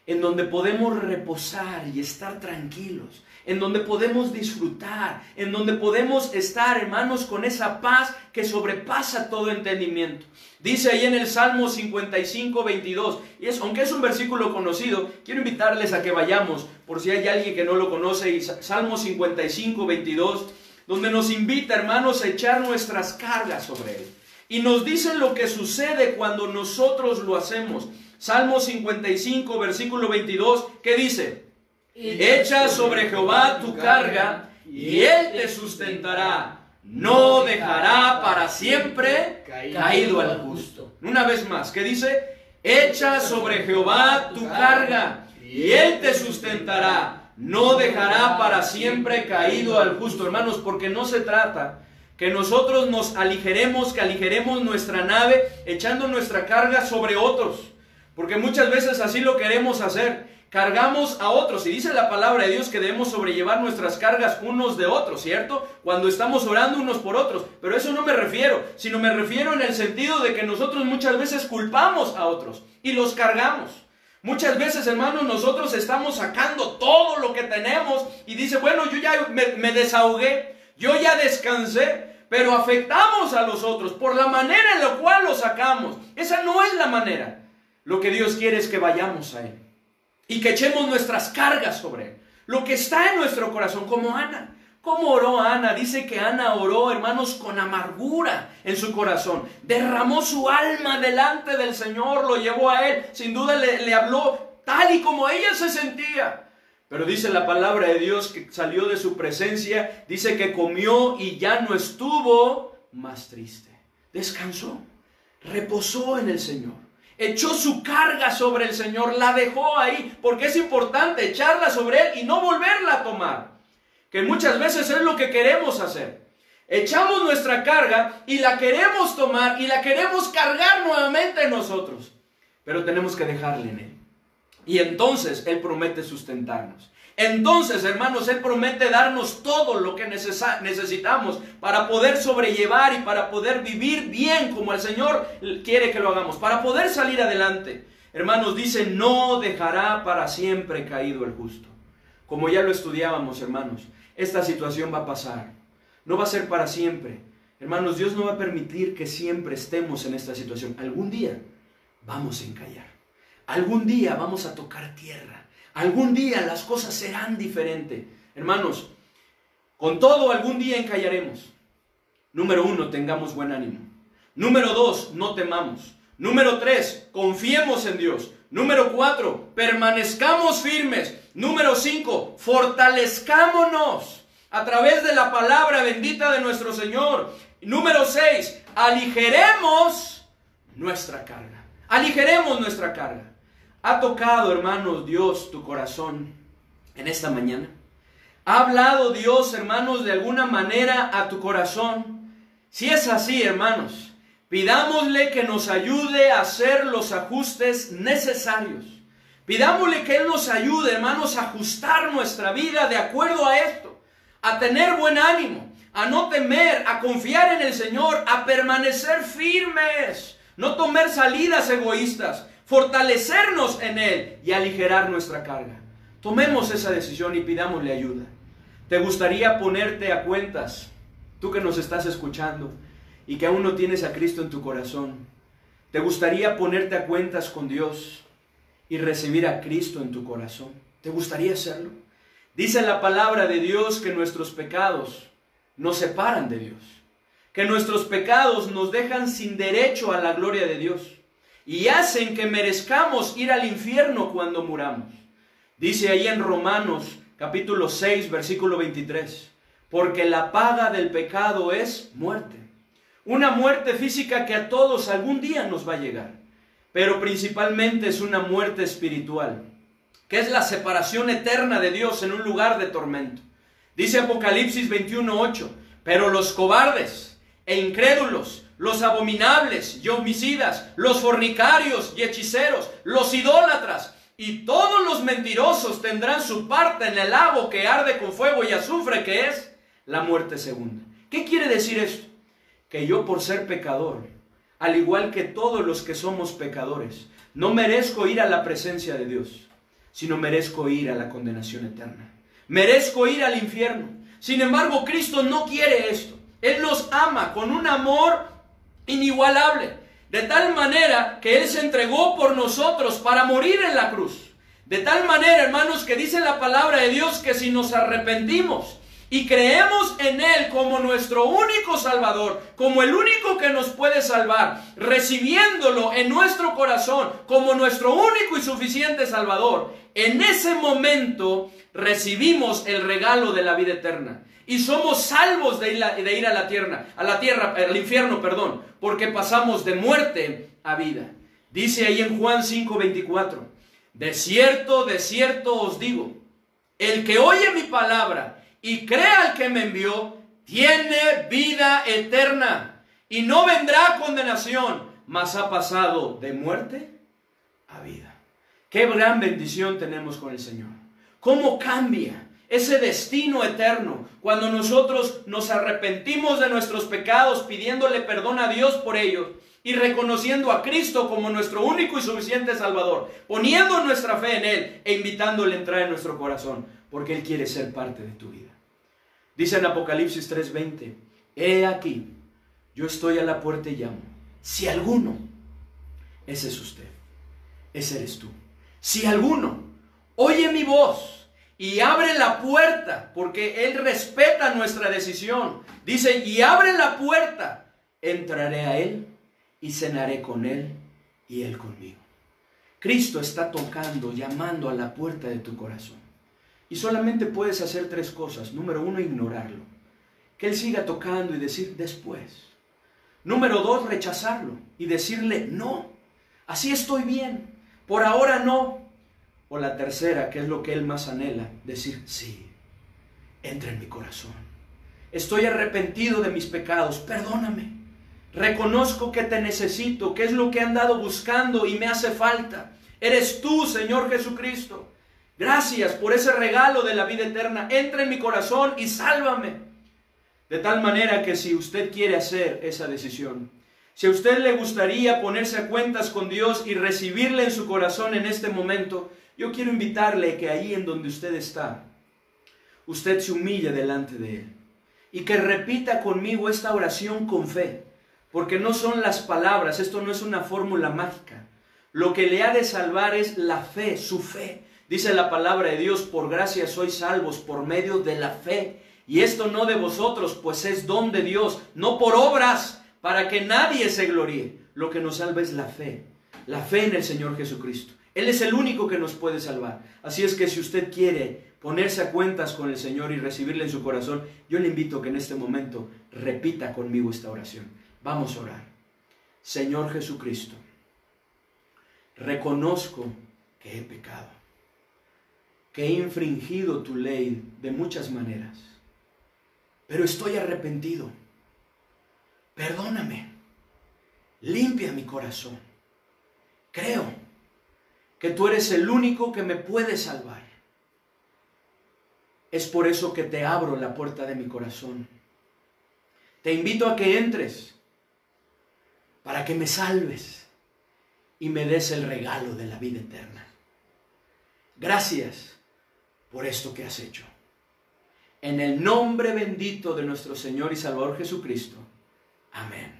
en donde podemos reposar y estar tranquilos, en donde podemos disfrutar, en donde podemos estar, hermanos, con esa paz que sobrepasa todo entendimiento. Dice ahí en el Salmo 55, 22, y aunque es un versículo conocido, quiero invitarles a que vayamos, por si hay alguien que no lo conoce, y Salmo 55, 22, donde nos invita, hermanos, a echar nuestras cargas sobre Él. Y nos dice lo que sucede cuando nosotros lo hacemos. Salmo 55, versículo 22, ¿qué dice? Echa sobre Jehová tu carga, y Él te sustentará. No dejará para siempre caído al justo. Una vez más, ¿qué dice? Echa sobre Jehová tu carga, y Él te sustentará. No dejará para siempre caído al justo. Hermanos, porque no se trata que nosotros nos aligeremos, que aligeremos nuestra nave echando nuestra carga sobre otros. Porque muchas veces así lo queremos hacer. Cargamos a otros, y dice la palabra de Dios que debemos sobrellevar nuestras cargas unos de otros, ¿cierto? Cuando estamos orando unos por otros, pero eso no me refiero, sino me refiero en el sentido de que nosotros muchas veces culpamos a otros y los cargamos. Muchas veces, hermanos, nosotros estamos sacando todo lo que tenemos y dice, bueno, yo ya me desahogué, yo ya descansé, pero afectamos a los otros por la manera en la cual lo sacamos. Esa no es la manera. Lo que Dios quiere es que vayamos a Él y que echemos nuestras cargas sobre Él. Lo que está en nuestro corazón, como Ana. ¿Cómo oró Ana? Dice que Ana oró, hermanos, con amargura en su corazón. Derramó su alma delante del Señor, lo llevó a Él. Sin duda le habló tal y como ella se sentía. Pero dice la palabra de Dios que salió de su presencia. Dice que comió y ya no estuvo más triste. Descansó, reposó en el Señor. Echó su carga sobre el Señor, la dejó ahí, porque es importante echarla sobre Él y no volverla a tomar, que muchas veces es lo que queremos hacer. Echamos nuestra carga y la queremos tomar y la queremos cargar nuevamente en nosotros, pero tenemos que dejarla en Él. Y entonces Él promete sustentarnos. Entonces, hermanos, Él promete darnos todo lo que necesitamos para poder sobrellevar y para poder vivir bien como el Señor quiere que lo hagamos, para poder salir adelante. hermanos, dice, no dejará para siempre caído el justo. Como ya lo estudiábamos, hermanos, esta situación va a pasar. No va a ser para siempre. Hermanos, Dios no va a permitir que siempre estemos en esta situación. Algún día vamos a encallar. Algún día vamos a tocar tierra. Algún día las cosas serán diferentes. Hermanos, con todo algún día encallaremos. Número 1, tengamos buen ánimo. Número 2, no temamos. Número 3, confiemos en Dios. Número 4, permanezcamos firmes. Número 5, fortalezcámonos a través de la palabra bendita de nuestro Señor. Número 6, aligeremos nuestra carga. Aligeremos nuestra carga. ¿Ha tocado, hermanos, Dios tu corazón en esta mañana? ¿Ha hablado Dios, hermanos, de alguna manera a tu corazón? Si es así, hermanos, pidámosle que nos ayude a hacer los ajustes necesarios. Pidámosle que Él nos ayude, hermanos, a ajustar nuestra vida de acuerdo a esto, a tener buen ánimo, a no temer, a confiar en el Señor, a permanecer firmes, no tomar salidas egoístas, fortalecernos en Él y aligerar nuestra carga. Tomemos esa decisión y pidámosle ayuda. ¿Te gustaría ponerte a cuentas, tú que nos estás escuchando y que aún no tienes a Cristo en tu corazón? ¿Te gustaría ponerte a cuentas con Dios y recibir a Cristo en tu corazón? ¿Te gustaría hacerlo? Dice la palabra de Dios que nuestros pecados nos separan de Dios, que nuestros pecados nos dejan sin derecho a la gloria de Dios y hacen que merezcamos ir al infierno cuando muramos. Dice ahí en Romanos capítulo 6, versículo 23, porque la paga del pecado es muerte. Una muerte física que a todos algún día nos va a llegar, pero principalmente es una muerte espiritual, que es la separación eterna de Dios en un lugar de tormento. Dice Apocalipsis 21:8, pero los cobardes e incrédulos, los abominables y homicidas, los fornicarios y hechiceros, los idólatras y todos los mentirosos tendrán su parte en el lago que arde con fuego y azufre, que es la muerte segunda. ¿Qué quiere decir esto? Que yo, por ser pecador, al igual que todos los que somos pecadores, no merezco ir a la presencia de Dios, sino merezco ir a la condenación eterna. Merezco ir al infierno. Sin embargo, Cristo no quiere esto. Él nos ama con un amor inigualable, de tal manera que Él se entregó por nosotros para morir en la cruz. De tal manera, hermanos, que dice la palabra de Dios que si nos arrepentimos y creemos en Él como nuestro único Salvador, como el único que nos puede salvar, recibiéndolo en nuestro corazón como nuestro único y suficiente Salvador, en ese momento recibimos el regalo de la vida eterna. Y somos salvos de ir a la tierra, al infierno, porque pasamos de muerte a vida. Dice ahí en Juan 5:24, de cierto os digo, el que oye mi palabra y crea al que me envió, tiene vida eterna y no vendrá condenación, mas ha pasado de muerte a vida. Qué gran bendición tenemos con el Señor. ¿Cómo cambia ese destino eterno cuando nosotros nos arrepentimos de nuestros pecados, pidiéndole perdón a Dios por ellos y reconociendo a Cristo como nuestro único y suficiente Salvador, poniendo nuestra fe en Él e invitándole a entrar en nuestro corazón, porque Él quiere ser parte de tu vida? Dice en Apocalipsis 3:20, he aquí, yo estoy a la puerta y llamo. Si alguno, ese es usted, ese eres tú. Si alguno oye mi voz y abre la puerta, porque Él respeta nuestra decisión. Dice, y abre la puerta, entraré a Él y cenaré con Él y Él conmigo. Cristo está tocando, llamando a la puerta de tu corazón. Y solamente puedes hacer 3 cosas. Número 1, ignorarlo. Que Él siga tocando y decir después. Número 2, rechazarlo y decirle no. Así estoy bien, por ahora no. O la tercera, que es lo que Él más anhela, decir sí, entra en mi corazón. Estoy arrepentido de mis pecados, perdóname. Reconozco que te necesito, que es lo que he andado buscando y me hace falta. Eres tú, Señor Jesucristo. Gracias por ese regalo de la vida eterna. Entra en mi corazón y sálvame. De tal manera que si usted quiere hacer esa decisión, Si a usted le gustaría ponerse a cuentas con Dios y recibirle en su corazón en este momento, yo quiero invitarle que ahí en donde usted está, usted se humille delante de Él y que repita conmigo esta oración con fe, porque no son las palabras, esto no es una fórmula mágica. Lo que le ha de salvar es la fe, su fe. Dice la palabra de Dios, por gracia sois salvos por medio de la fe. Y esto no de vosotros, pues es don de Dios, no por obras, para que nadie se gloríe. Lo que nos salva es la fe en el Señor Jesucristo. Él es el único que nos puede salvar. Así es que si usted quiere ponerse a cuentas con el Señor y recibirle en su corazón, yo le invito a que en este momento repita conmigo esta oración. Vamos a orar. Señor Jesucristo, reconozco que he pecado, que he infringido tu ley de muchas maneras, pero estoy arrepentido. Perdóname, limpia mi corazón. Creo que tú eres el único que me puede salvar. Es por eso que te abro la puerta de mi corazón. Te invito a que entres para que me salves y me des el regalo de la vida eterna. Gracias por esto que has hecho. En el nombre bendito de nuestro Señor y Salvador Jesucristo. Amén.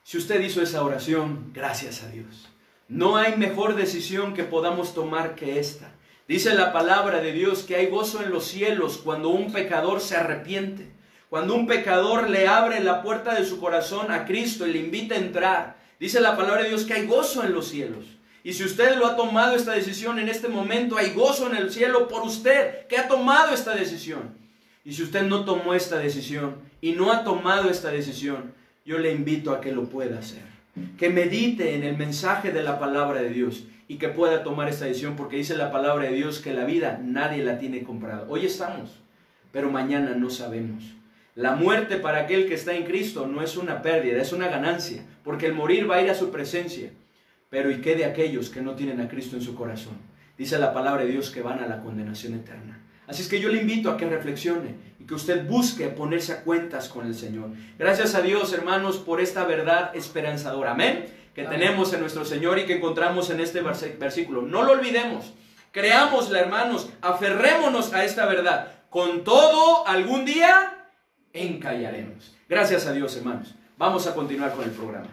Si usted hizo esa oración, gracias a Dios. No hay mejor decisión que podamos tomar que esta. Dice la palabra de Dios que hay gozo en los cielos cuando un pecador se arrepiente. Cuando un pecador le abre la puerta de su corazón a Cristo y le invita a entrar. Dice la palabra de Dios que hay gozo en los cielos. Y si usted lo ha tomado esta decisión en este momento, hay gozo en el cielo por usted que ha tomado esta decisión. Y si usted no tomó esta decisión y no ha tomado esta decisión, yo le invito a que lo pueda hacer. Que medite en el mensaje de la palabra de Dios y que pueda tomar esta decisión, porque dice la palabra de Dios que la vida nadie la tiene comprada. Hoy estamos, pero mañana no sabemos. La muerte para aquel que está en Cristo no es una pérdida, es una ganancia, porque el morir va a ir a su presencia. Pero ¿y qué de aquellos que no tienen a Cristo en su corazón? Dice la palabra de Dios que van a la condenación eterna. Así es que yo le invito a que reflexione y que usted busque ponerse a cuentas con el Señor. Gracias a Dios, hermanos, por esta verdad esperanzadora. Amén. Que tenemos en nuestro Señor y que encontramos en este versículo. No lo olvidemos. Creámosla, hermanos. Aferrémonos a esta verdad. Con todo, algún día encallaremos. Gracias a Dios, hermanos. Vamos a continuar con el programa.